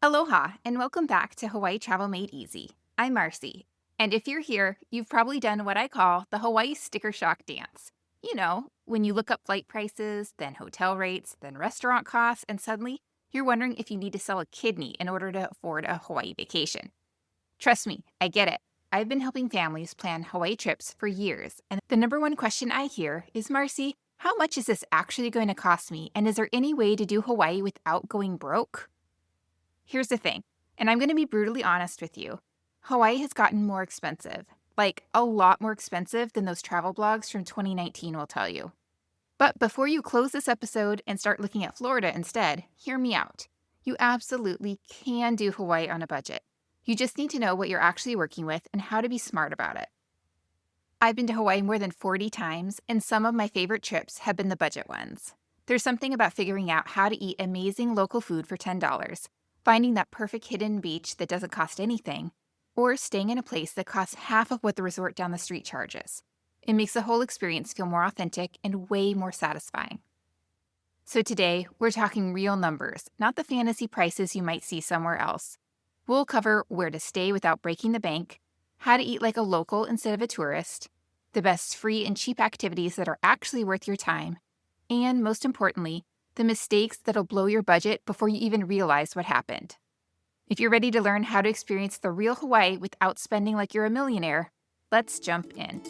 Aloha, and welcome back to Hawaii Travel Made Easy. I'm Marcie, and if you're here, you've probably done what I call the Hawaii sticker shock dance. You know, when you look up flight prices, then hotel rates, then restaurant costs, and suddenly you're wondering if you need to sell a kidney in order to afford a Hawaii vacation. Trust me, I get it. I've been helping families plan Hawaii trips for years, and the number one question I hear is, Marcie, how much is this actually going to cost me, and is there any way to do Hawaii without going broke? Here's the thing, and I'm going to be brutally honest with you. Hawaii has gotten more expensive, like a lot more expensive than those travel blogs from 2019 will tell you. But before you close this episode and start looking at Florida instead, hear me out. You absolutely can do Hawaii on a budget. You just need to know what you're actually working with and how to be smart about it. I've been to Hawaii more than 40 times, and some of my favorite trips have been the budget ones. There's something about figuring out how to eat amazing local food for $10, finding that perfect hidden beach that doesn't cost anything, or staying in a place that costs half of what the resort down the street charges. It makes the whole experience feel more authentic and way more satisfying. So today, we're talking real numbers, not the fantasy prices you might see somewhere else. We'll cover where to stay without breaking the bank, how to eat like a local instead of a tourist, the best free and cheap activities that are actually worth your time, and most importantly, the mistakes that'll blow your budget before you even realize what happened. If you're ready to learn how to experience the real Hawaii without spending like you're a millionaire, let's jump in.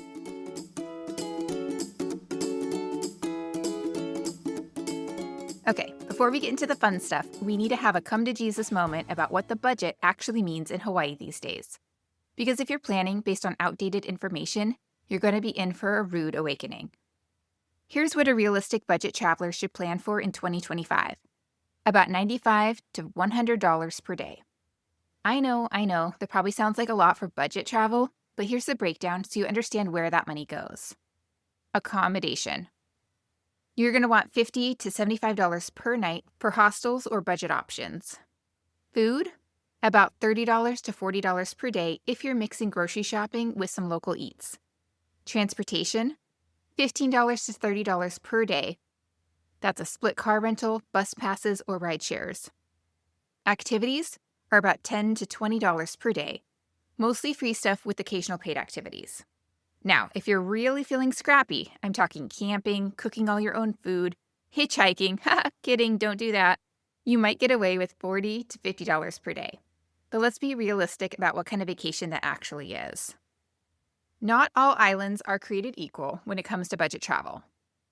Okay, before we get into the fun stuff, we need to have a come to Jesus moment about what the budget actually means in Hawaii these days. Because if you're planning based on outdated information, you're going to be in for a rude awakening. Here's what a realistic budget traveler should plan for in 2025. About $95 to $100 per day. I know, that probably sounds like a lot for budget travel, but here's the breakdown so you understand where that money goes. Accommodation. You're going to want $50 to $75 per night for hostels or budget options. Food. About $30 to $40 per day if you're mixing grocery shopping with some local eats. Transportation. $15 to $30 per day. That's a split car rental, bus passes, or ride shares. Activities are about $10 to $20 per day, mostly free stuff with occasional paid activities. Now, if you're really feeling scrappy, I'm talking camping, cooking all your own food, hitchhiking, kidding, don't do that. You might get away with $40 to $50 per day. But let's be realistic about what kind of vacation that actually is. Not all islands are created equal when it comes to budget travel.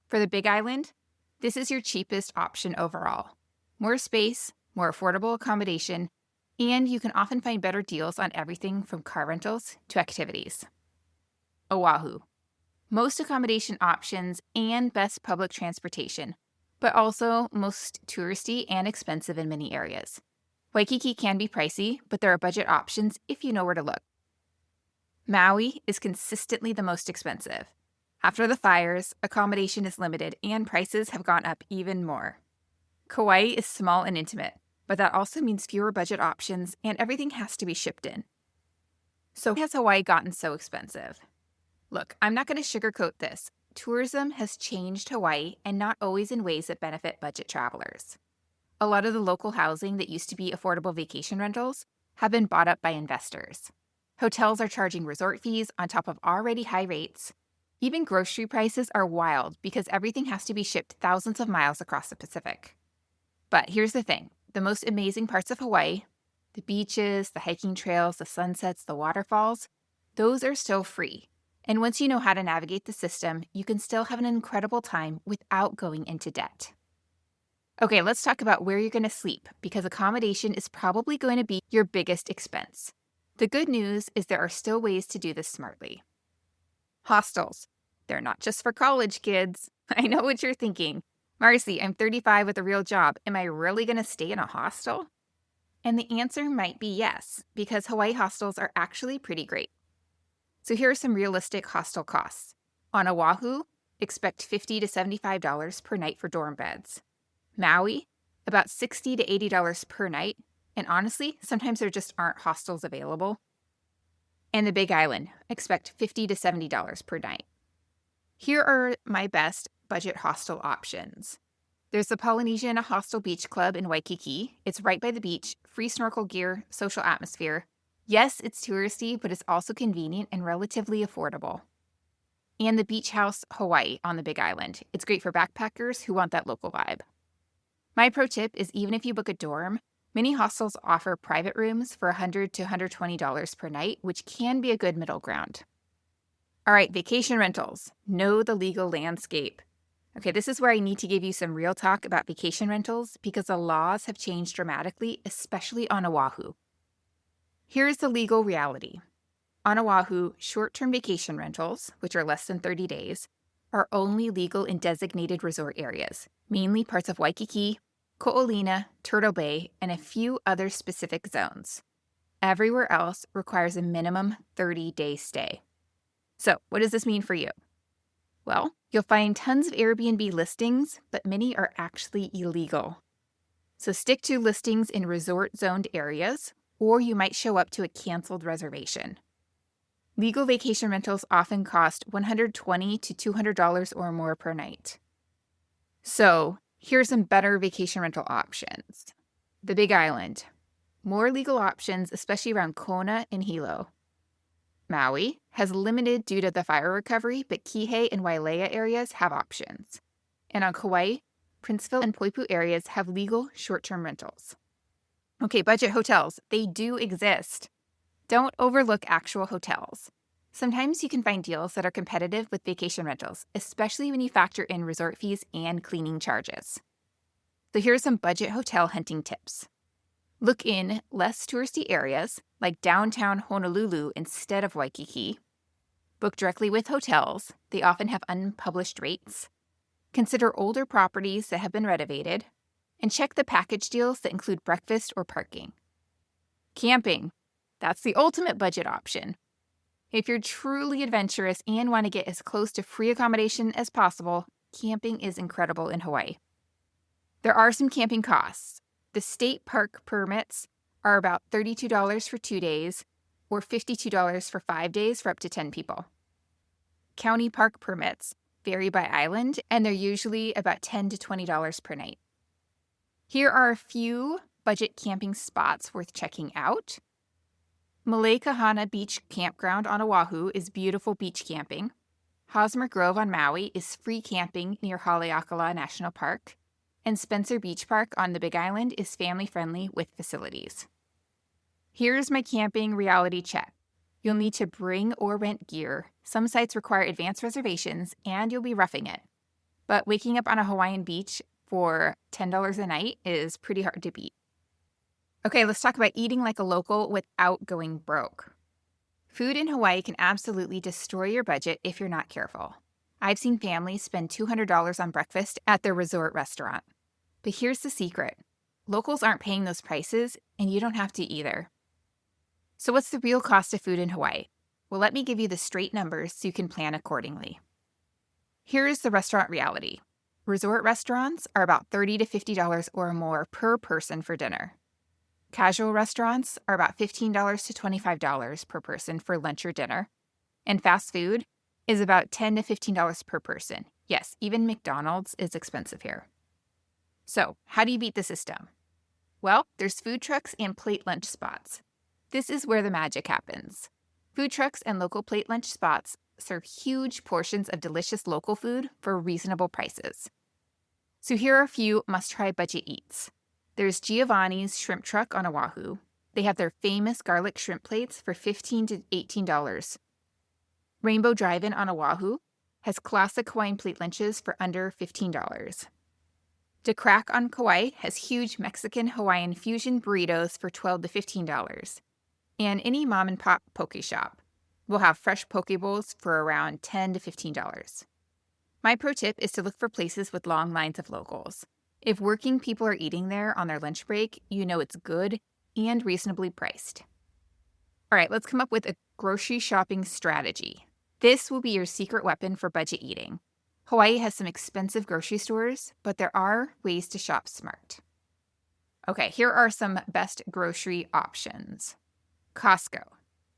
For the Big Island, this is your cheapest option overall. More space, more affordable accommodation, and you can often find better deals on everything from car rentals to activities. Oahu. Most accommodation options and best public transportation, but also most touristy and expensive in many areas. Waikiki can be pricey, but there are budget options if you know where to look. Maui is consistently the most expensive. After the fires, accommodation is limited and prices have gone up even more. Kauai is small and intimate, but that also means fewer budget options and everything has to be shipped in. So has Hawaii gotten so expensive? Look, I'm not going to sugarcoat this. Tourism has changed Hawaii and not always in ways that benefit budget travelers. A lot of the local housing that used to be affordable vacation rentals have been bought up by investors. Hotels are charging resort fees on top of already high rates. Even grocery prices are wild because everything has to be shipped thousands of miles across the Pacific. But here's the thing. The most amazing parts of Hawaii, the beaches, the hiking trails, the sunsets, the waterfalls, those are still free. And once you know how to navigate the system, you can still have an incredible time without going into debt. Okay, let's talk about where you're going to sleep because accommodation is probably going to be your biggest expense. The good news is there are still ways to do this smartly. Hostels. They're not just for college kids. I know what you're thinking. Marcie, I'm 35 with a real job. Am I really going to stay in a hostel? And the answer might be yes, because Hawaii hostels are actually pretty great. So here are some realistic hostel costs. On Oahu, expect $50 to $75 per night for dorm beds. Maui, about $60 to $80 per night. And honestly, sometimes there just aren't hostels available. And the Big Island, expect $50 to $70 per night. Here are my best budget hostel options. There's the Polynesian Hostel Beach Club in Waikiki. It's right by the beach, free snorkel gear, social atmosphere. Yes, it's touristy, but it's also convenient and relatively affordable. And the Beach House Hawaii on the Big Island. It's great for backpackers who want that local vibe. My pro tip is even if you book a dorm, many hostels offer private rooms for $100 to $120 per night, which can be a good middle ground. All right, vacation rentals. Know the legal landscape. Okay, this is where I need to give you some real talk about vacation rentals because the laws have changed dramatically, especially on Oahu. Here's the legal reality. On Oahu, short-term vacation rentals, which are less than 30 days, are only legal in designated resort areas, mainly parts of Waikiki, Ko'olina, Turtle Bay, and a few other specific zones. Everywhere else requires a minimum 30-day stay. So, what does this mean for you? Well, you'll find tons of Airbnb listings, but many are actually illegal. So stick to listings in resort-zoned areas, or you might show up to a canceled reservation. Legal vacation rentals often cost $120 to $200 or more per night. So, here's some better vacation rental options. The Big Island. More legal options, especially around Kona and Hilo. Maui has limited due to the fire recovery, but Kihei and Wailea areas have options. And on Kauai, Princeville and Poipu areas have legal short-term rentals. Okay, budget hotels. They do exist. Don't overlook actual hotels. Sometimes you can find deals that are competitive with vacation rentals, especially when you factor in resort fees and cleaning charges. So here are some budget hotel hunting tips. Look in less touristy areas, like downtown Honolulu instead of Waikiki. Book directly with hotels. They often have unpublished rates. Consider older properties that have been renovated. And check the package deals that include breakfast or parking. Camping. That's the ultimate budget option. If you're truly adventurous and want to get as close to free accommodation as possible, camping is incredible in Hawaii. There are some camping costs. The state park permits are about $32 for 2 days or $52 for 5 days for up to 10 people. County park permits vary by island, and they're usually about $10 to $20 per night. Here are a few budget camping spots worth checking out. Malay Kahana Beach Campground on Oahu is beautiful beach camping. Hosmer Grove on Maui is free camping near Haleakala National Park. And Spencer Beach Park on the Big Island is family-friendly with facilities. Here's my camping reality check. You'll need to bring or rent gear. Some sites require advanced reservations, and you'll be roughing it. But waking up on a Hawaiian beach for $10 a night is pretty hard to beat. Okay, let's talk about eating like a local without going broke. Food in Hawaii can absolutely destroy your budget if you're not careful. I've seen families spend $200 on breakfast at their resort restaurant. But here's the secret. Locals aren't paying those prices, and you don't have to either. So what's the real cost of food in Hawaii? Well, let me give you the straight numbers so you can plan accordingly. Here's the restaurant reality. Resort restaurants are about $30 to $50 or more per person for dinner. Casual restaurants are about $15 to $25 per person for lunch or dinner. And fast food is about $10 to $15 per person. Yes, even McDonald's is expensive here. So, how do you beat the system? Well, there's food trucks and plate lunch spots. This is where the magic happens. Food trucks and local plate lunch spots serve huge portions of delicious local food for reasonable prices. So here are a few must-try budget eats. There's Giovanni's Shrimp Truck on Oahu. They have their famous garlic shrimp plates for $15 to $18. Rainbow Drive-In on Oahu has classic Hawaiian plate lunches for under $15. De Crack on Kauai has huge Mexican-Hawaiian fusion burritos for $12 to $15. And any mom-and-pop poke shop will have fresh poke bowls for around $10 to $15. My pro tip is to look for places with long lines of locals. If working people are eating there on their lunch break, you know it's good and reasonably priced. All right, let's come up with a grocery shopping strategy. This will be your secret weapon for budget eating. Hawaii has some expensive grocery stores, but there are ways to shop smart. Okay, here are some best grocery options. Costco.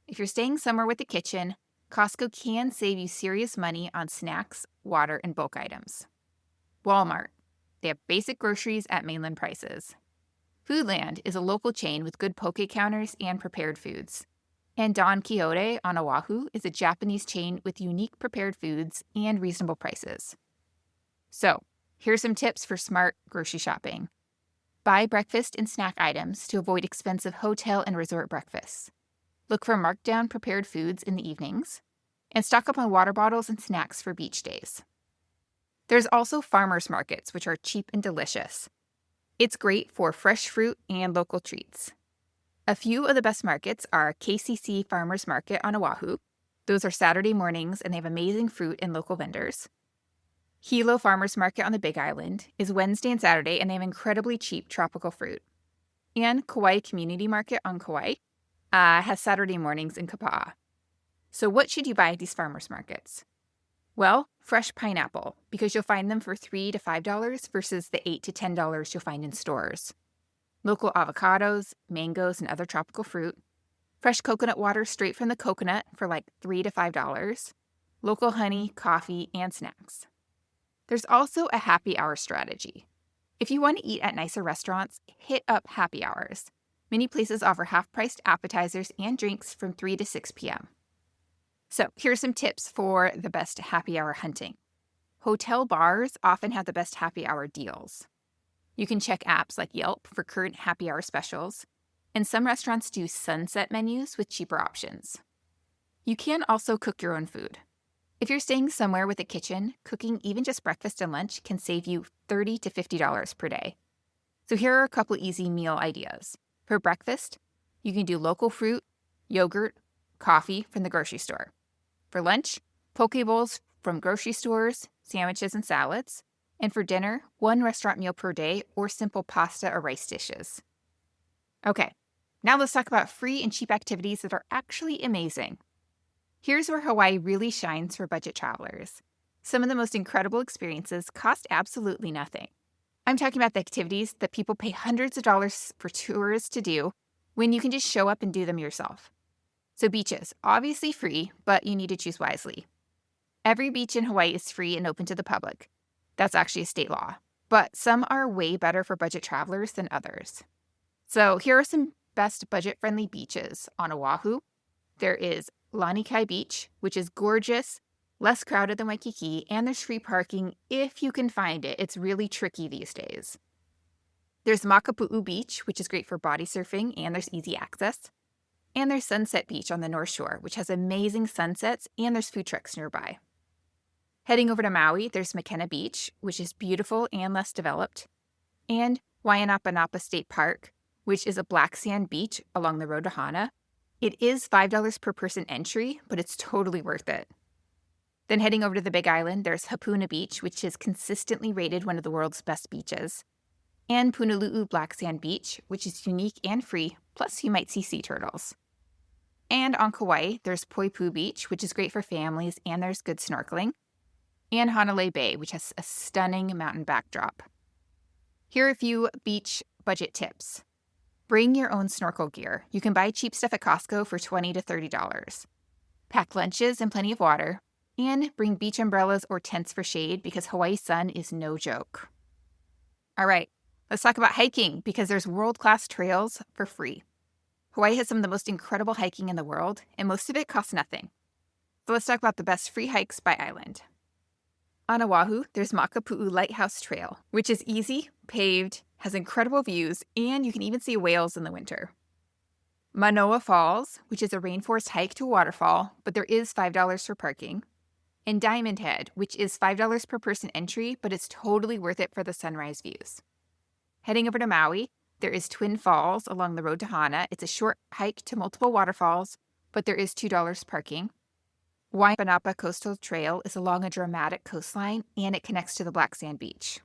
If you're staying somewhere with a kitchen, Costco can save you serious money on snacks, water, and bulk items. Walmart. They have basic groceries at mainland prices. Foodland is a local chain with good poke counters and prepared foods. And Don Quixote on Oahu is a Japanese chain with unique prepared foods and reasonable prices. So, here's some tips for smart grocery shopping. Buy breakfast and snack items to avoid expensive hotel and resort breakfasts. Look for marked-down prepared foods in the evenings. And stock up on water bottles and snacks for beach days. There's also farmers markets, which are cheap and delicious. It's great for fresh fruit and local treats. A few of the best markets are KCC Farmers Market on Oahu. Those are Saturday mornings, and they have amazing fruit and local vendors. Hilo Farmers Market on the Big Island is Wednesday and Saturday, and they have incredibly cheap tropical fruit. And Kauai Community Market on Kauai has Saturday mornings in Kapa'a. So what should you buy at these farmers markets? Well, fresh pineapple, because you'll find them for $3 to $5 versus the $8 to $10 you'll find in stores. Local avocados, mangoes, and other tropical fruit. Fresh coconut water straight from the coconut for like $3 to $5. Local honey, coffee, and snacks. There's also a happy hour strategy. If you want to eat at nicer restaurants, hit up happy hours. Many places offer half-priced appetizers and drinks from 3 to 6 p.m. So here's some tips for the best happy hour hunting. Hotel bars often have the best happy hour deals. You can check apps like Yelp for current happy hour specials, and some restaurants do sunset menus with cheaper options. You can also cook your own food. If you're staying somewhere with a kitchen, cooking even just breakfast and lunch can save you $30 to $50 per day. So here are a couple easy meal ideas. For breakfast, you can do local fruit, yogurt, coffee from the grocery store. For lunch, poke bowls from grocery stores, sandwiches, and salads. And for dinner, one restaurant meal per day or simple pasta or rice dishes. Okay, now let's talk about free and cheap activities that are actually amazing. Here's where Hawaii really shines for budget travelers. Some of the most incredible experiences cost absolutely nothing. I'm talking about the activities that people pay hundreds of dollars for tours to do when you can just show up and do them yourself. So beaches, obviously free, but you need to choose wisely. Every beach in Hawaii is free and open to the public. That's actually a state law. But some are way better for budget travelers than others. So here are some best budget-friendly beaches on Oahu. There is Lanikai Beach, which is gorgeous, less crowded than Waikiki, and there's free parking if you can find it. It's really tricky these days. There's Makapu'u Beach, which is great for body surfing, and there's easy access. And there's Sunset Beach on the North Shore, which has amazing sunsets, and there's food trucks nearby. Heading over to Maui, there's McKenna Beach, which is beautiful and less developed, and Waianapanapa State Park, which is a black sand beach along the road to Hana. It is $5 per person entry, but it's totally worth it. Then heading over to the Big Island, there's Hapuna Beach, which is consistently rated one of the world's best beaches, and Punalu'u Black Sand Beach, which is unique and free, plus you might see sea turtles. And on Kauai, there's Poipu Beach, which is great for families, and there's good snorkeling, and Hanalei Bay, which has a stunning mountain backdrop. Here are a few beach budget tips. Bring your own snorkel gear. You can buy cheap stuff at Costco for $20 to $30. Pack lunches and plenty of water, and bring beach umbrellas or tents for shade because Hawaii's sun is no joke. All right, let's talk about hiking because there's world-class trails for free. Hawaii has some of the most incredible hiking in the world, and most of it costs nothing. So let's talk about the best free hikes by island. On Oahu, there's Makapu'u Lighthouse Trail, which is easy, paved, has incredible views, and you can even see whales in the winter. Manoa Falls, which is a rainforest hike to a waterfall, but there is $5 for parking. And Diamond Head, which is $5 per person entry, but it's totally worth it for the sunrise views. Heading over to Maui, there is Twin Falls along the road to Hana. It's a short hike to multiple waterfalls, but there is $2 parking. Waianapanapa Coastal Trail is along a dramatic coastline, and it connects to the Black Sand Beach.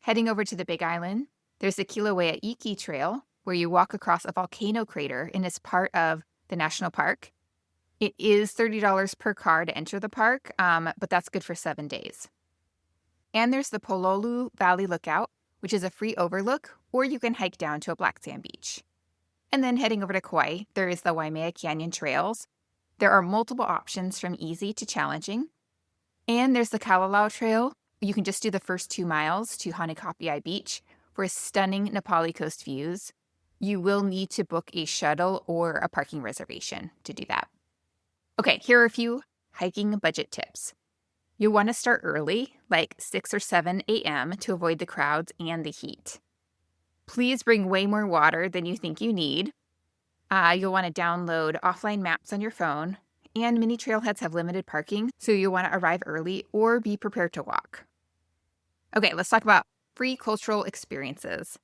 Heading over to the Big Island, there's the Kilauea Iki Trail, where you walk across a volcano crater and it's part of the national park. It is $30 per car to enter the park, but that's good for 7 days. And there's the Pololu Valley Lookout, which is a free overlook, or you can hike down to a black sand beach. And then heading over to Kauai, there is the Waimea Canyon Trails. There are multiple options from easy to challenging. And there's the Kalalau Trail, you can just do the first 2 miles to Hanakapiai Beach for stunning Nepali coast views. You will need to book a shuttle or a parking reservation to do that. Okay, here are a few hiking budget tips. You'll want to start early, like 6 or 7 a.m., to avoid the crowds and the heat. Please bring way more water than you think you need. You'll want to download offline maps on your phone, and many trailheads have limited parking, so you'll want to arrive early or be prepared to walk. Okay, let's talk about free cultural experiences.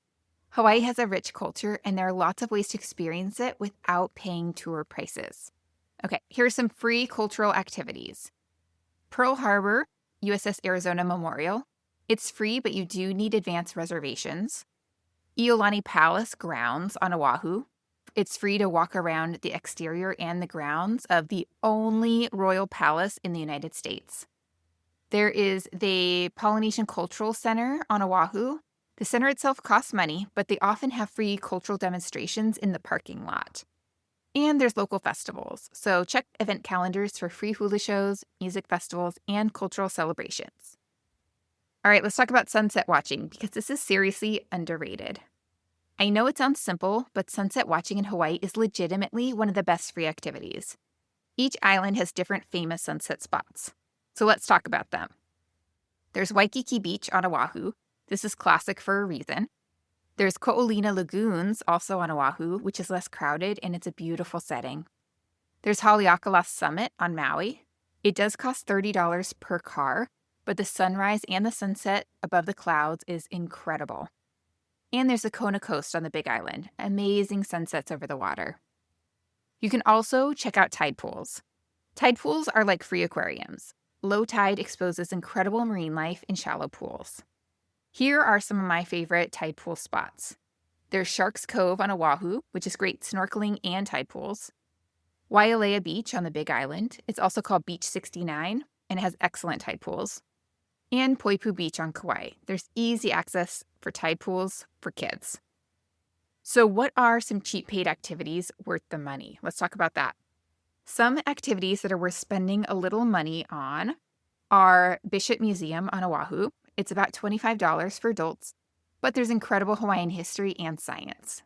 Hawaii has a rich culture, and there are lots of ways to experience it without paying tour prices. Okay, here are some free cultural activities. Pearl Harbor, USS Arizona Memorial. It's free, but you do need advance reservations. Iolani Palace grounds on Oahu. It's free to walk around the exterior and the grounds of the only royal palace in the United States. There is the Polynesian Cultural Center on Oahu. The center itself costs money, but they often have free cultural demonstrations in the parking lot. And there's local festivals, so check event calendars for free hula shows, music festivals, and cultural celebrations. All right, let's talk about sunset watching, because this is seriously underrated. I know it sounds simple, but sunset watching in Hawaii is legitimately one of the best free activities. Each island has different famous sunset spots, so let's talk about them. There's Waikiki Beach on Oahu. This is classic for a reason. There's Ko'olina Lagoons, also on Oahu, which is less crowded, and it's a beautiful setting. There's Haleakala Summit on Maui. It does cost $30 per car, but the sunrise and the sunset above the clouds is incredible. And there's the Kona Coast on the Big Island. Amazing sunsets over the water. You can also check out tide pools. Tide pools are like free aquariums. Low tide exposes incredible marine life in shallow pools. Here are some of my favorite tide pool spots. There's Sharks Cove on Oahu, which is great snorkeling and tide pools. Wailea Beach on the Big Island. It's also called Beach 69, and it has excellent tide pools. And Poipu Beach on Kauai. There's easy access for tide pools for kids. So what are some cheap paid activities worth the money? Let's talk about that. Some activities that are worth spending a little money on are Bishop Museum on Oahu. It's about $25 for adults, but there's incredible Hawaiian history and science.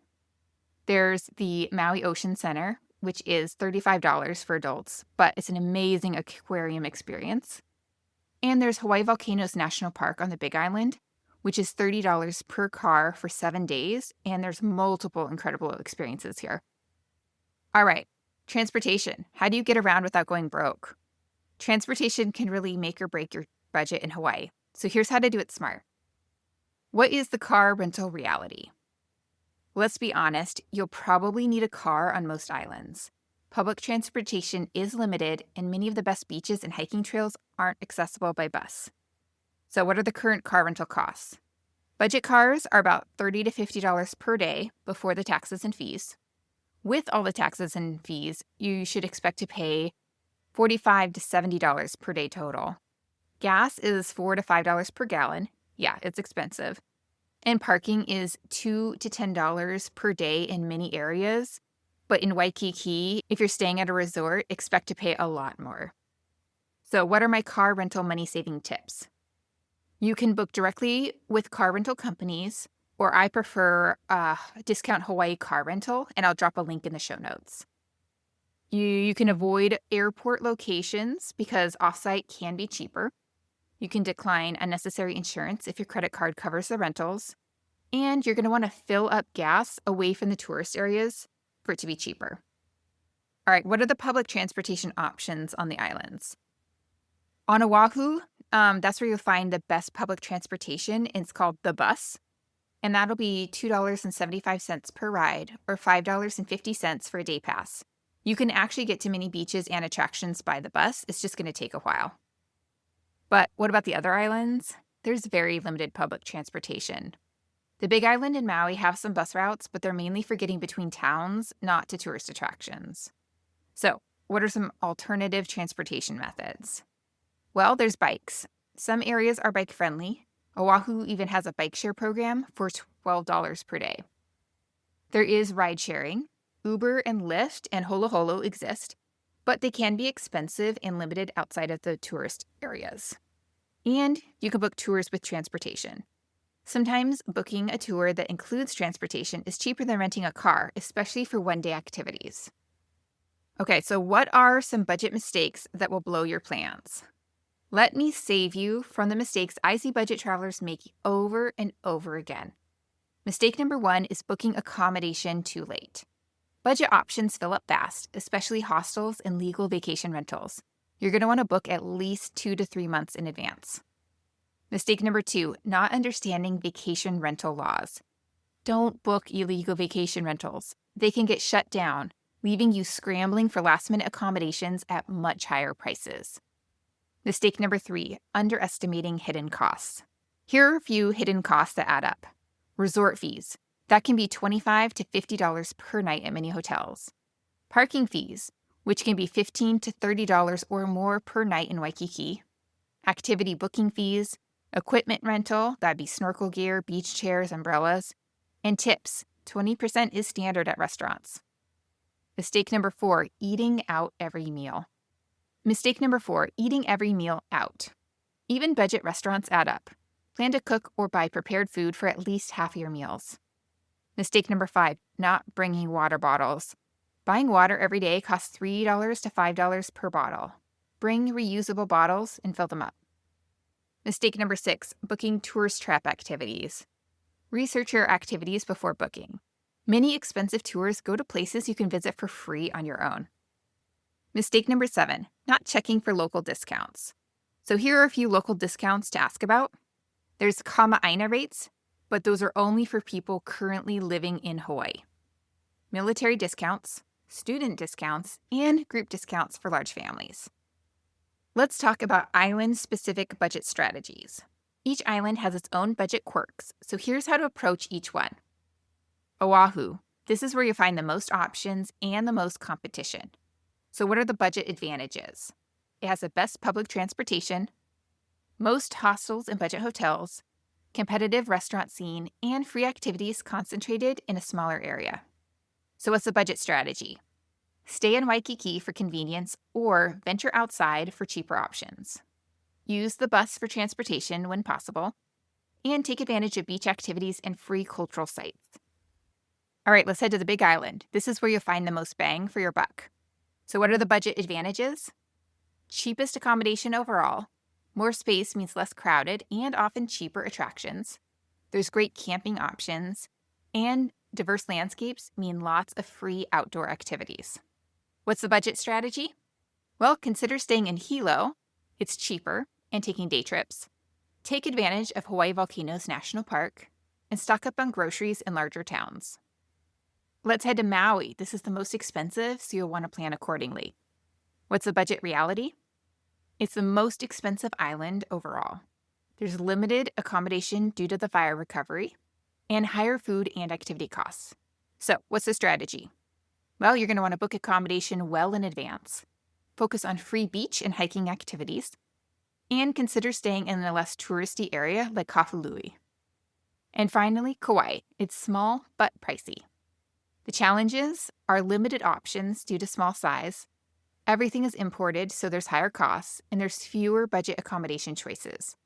There's the Maui Ocean Center, which is $35 for adults, but it's an amazing aquarium experience. And there's Hawaii Volcanoes National Park on the Big Island, which is $30 per car for 7 days, and there's multiple incredible experiences here. All right, transportation. How do you get around without going broke? Transportation can really make or break your budget in Hawaii. So here's how to do it smart. What is the car rental reality? Let's be honest, you'll probably need a car on most islands. Public transportation is limited, and many of the best beaches and hiking trails aren't accessible by bus. So what are the current car rental costs? Budget cars are about $30 to $50 per day before the taxes and fees. With all the taxes and fees, you should expect to pay $45 to $70 per day total. Gas is $4 to $5 per gallon. Yeah, it's expensive. And parking is $2 to $10 per day in many areas. But in Waikiki, if you're staying at a resort, expect to pay a lot more. So what are my car rental money-saving tips? You can book directly with car rental companies, or I prefer Discount Hawaii Car Rental, and I'll drop a link in the show notes. You can avoid airport locations because offsite can be cheaper. You can decline unnecessary insurance if your credit card covers the rentals. And you're going to want to fill up gas away from the tourist areas for it to be cheaper. All right, what are the public transportation options on the islands? On Oahu, that's where you'll find the best public transportation. It's called the bus. And that'll be $2.75 per ride, or $5.50 for a day pass. You can actually get to many beaches and attractions by the bus. It's just going to take a while. But what about the other islands? There's very limited public transportation. The Big Island and Maui have some bus routes, but they're mainly for getting between towns, not to tourist attractions. So, what are some alternative transportation methods? Well, there's bikes. Some areas are bike-friendly. Oahu even has a bike share program for $12 per day. There is ride sharing. Uber and Lyft and Holo Holo exist, but they can be expensive and limited outside of the tourist areas. And you can book tours with transportation. Sometimes booking a tour that includes transportation is cheaper than renting a car, especially for one-day activities. Okay, so what are some budget mistakes that will blow your plans? Let me save you from the mistakes I see budget travelers make over and over again. Mistake number 1 is booking accommodation too late. Budget options fill up fast, especially hostels and legal vacation rentals. You're going to want to book at least 2 to 3 months in advance. Mistake number 2, not understanding vacation rental laws. Don't book illegal vacation rentals. They can get shut down, leaving you scrambling for last-minute accommodations at much higher prices. Mistake number 3, underestimating hidden costs. Here are a few hidden costs that add up. Resort fees. That can be $25 to $50 per night at many hotels. Parking fees, which can be $15 to $30 or more per night in Waikiki. Activity booking fees. Equipment rental, that'd be snorkel gear, beach chairs, umbrellas. And tips, 20% is standard at restaurants. Mistake number 4, eating out every meal. Mistake number 4, eating every meal out. Even budget restaurants add up. Plan to cook or buy prepared food for at least half your meals. Mistake number 5, not bringing water bottles. Buying water every day costs $3 to $5 per bottle. Bring reusable bottles and fill them up. Mistake number 6, booking tourist trap activities. Research your activities before booking. Many expensive tours go to places you can visit for free on your own. Mistake number 7, not checking for local discounts. So here are a few local discounts to ask about. There's Kama'aina rates, but those are only for people currently living in Hawaii. Military discounts, student discounts, and group discounts for large families. Let's talk about island-specific budget strategies. Each island has its own budget quirks, so here's how to approach each one. Oahu. This is where you find the most options and the most competition. So what are the budget advantages? It has the best public transportation, most hostels and budget hotels, competitive restaurant scene, and free activities concentrated in a smaller area. So what's the budget strategy? Stay in Waikiki for convenience or venture outside for cheaper options. Use the bus for transportation when possible, and take advantage of beach activities and free cultural sites. All right, let's head to the Big Island. This is where you'll find the most bang for your buck. So what are the budget advantages? Cheapest accommodation overall. More space means less crowded and often cheaper attractions. There's great camping options, and diverse landscapes mean lots of free outdoor activities. What's the budget strategy? Well, consider staying in Hilo. It's cheaper, and taking day trips. Take advantage of Hawaii Volcanoes National Park, and stock up on groceries in larger towns. Let's head to Maui. This is the most expensive, so you'll want to plan accordingly. What's the budget reality? It's the most expensive island overall. There's limited accommodation due to the fire recovery, and higher food and activity costs. So, what's the strategy? Well, you're going to want to book accommodation well in advance. Focus on free beach and hiking activities, and consider staying in a less touristy area like Kahului. And finally, Kauai. It's small but pricey. The challenges are limited options due to small size. Everything is imported, so there's higher costs, and there's fewer budget accommodation choices.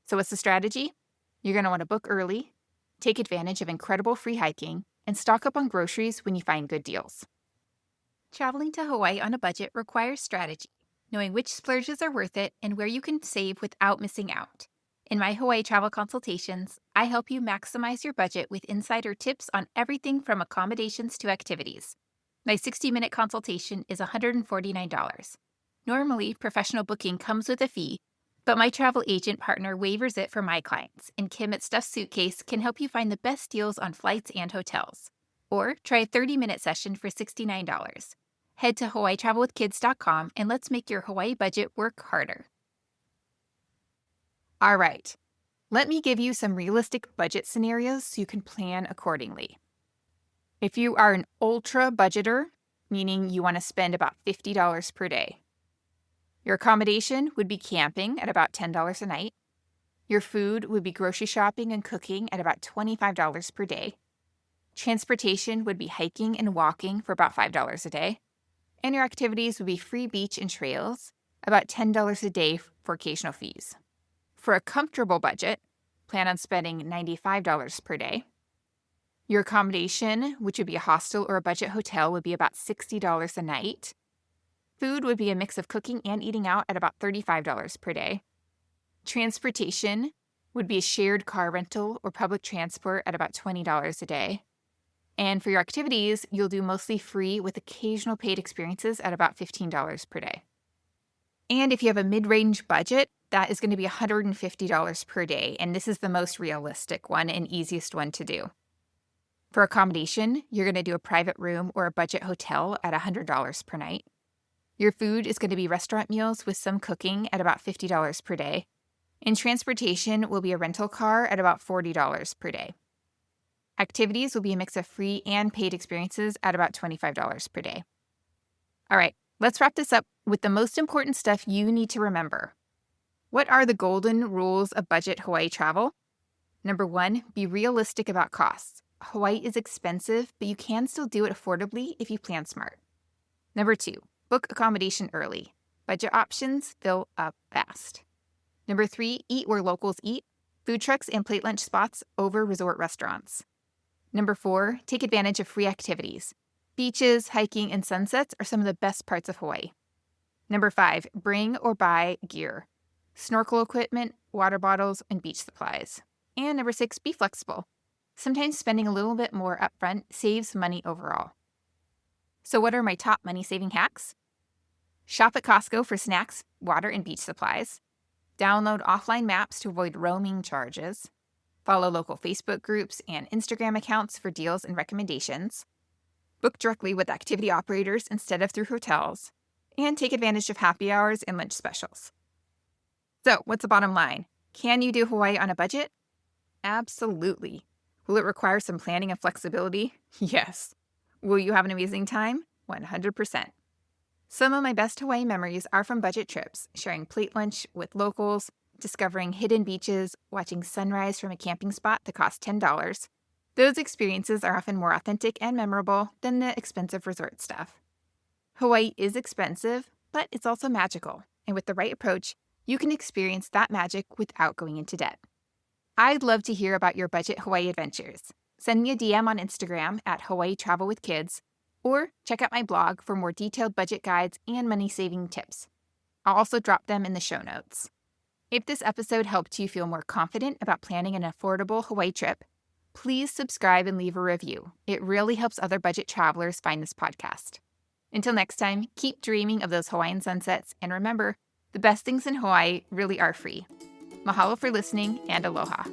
So what's the strategy? You're going to want to book early, take advantage of incredible free hiking, and stock up on groceries when you find good deals. Traveling to Hawaii on a budget requires strategy, knowing which splurges are worth it and where you can save without missing out. In my Hawaii travel consultations, I help you maximize your budget with insider tips on everything from accommodations to activities. My 60-minute consultation is $149. Normally, professional booking comes with a fee, but my travel agent partner waivers it for my clients, and Kim at Stuffed Suitcase can help you find the best deals on flights and hotels. Or try a 30-minute session for $69. Head to hawaiitravelwithkids.com and let's make your Hawaii budget work harder. All right, let me give you some realistic budget scenarios so you can plan accordingly. If you are an ultra budgeter, meaning you want to spend about $50 per day, your accommodation would be camping at about $10 a night. Your food would be grocery shopping and cooking at about $25 per day. Transportation would be hiking and walking for about $5 a day. And your activities would be free beach and trails, about $10 a day for occasional fees. For a comfortable budget, plan on spending $95 per day. Your accommodation, which would be a hostel or a budget hotel, would be about $60 a night. Food would be a mix of cooking and eating out at about $35 per day. Transportation would be a shared car rental or public transport at about $20 a day. And for your activities, you'll do mostly free with occasional paid experiences at about $15 per day. And if you have a mid-range budget, that is going to be $150 per day, and this is the most realistic one and easiest one to do. For accommodation, you're going to do a private room or a budget hotel at $100 per night. Your food is going to be restaurant meals with some cooking at about $50 per day. And transportation will be a rental car at about $40 per day. Activities will be a mix of free and paid experiences at about $25 per day. All right, let's wrap this up with the most important stuff you need to remember. What are the golden rules of budget Hawaii travel? Number 1, be realistic about costs. Hawaii is expensive, but you can still do it affordably if you plan smart. Number 2, book accommodation early. Budget options fill up fast. Number 3, eat where locals eat. Food trucks and plate lunch spots over resort restaurants. Number 4, take advantage of free activities. Beaches, hiking, and sunsets are some of the best parts of Hawaii. Number 5, bring or buy gear. Snorkel equipment, water bottles, and beach supplies. And number 6, be flexible. Sometimes spending a little bit more upfront saves money overall. So what are my top money-saving hacks? Shop at Costco for snacks, water, and beach supplies. Download offline maps to avoid roaming charges. Follow local Facebook groups and Instagram accounts for deals and recommendations. Book directly with activity operators instead of through hotels. And take advantage of happy hours and lunch specials. So, what's the bottom line? Can you do Hawaii on a budget? Absolutely. Will it require some planning and flexibility? Yes. Will you have an amazing time? 100%. Some of my best Hawaii memories are from budget trips, sharing plate lunch with locals, discovering hidden beaches, watching sunrise from a camping spot that cost $10. Those experiences are often more authentic and memorable than the expensive resort stuff. Hawaii is expensive, but it's also magical, and with the right approach, you can experience that magic without going into debt. I'd love to hear about your budget Hawaii adventures. Send me a DM on Instagram at Hawaii Travel with Kids, or check out my blog for more detailed budget guides and money-saving tips. I'll also drop them in the show notes. If this episode helped you feel more confident about planning an affordable Hawaii trip, please subscribe and leave a review. It really helps other budget travelers find this podcast. Until next time, keep dreaming of those Hawaiian sunsets, and remember, the best things in Hawaii really are free. Mahalo for listening, and aloha.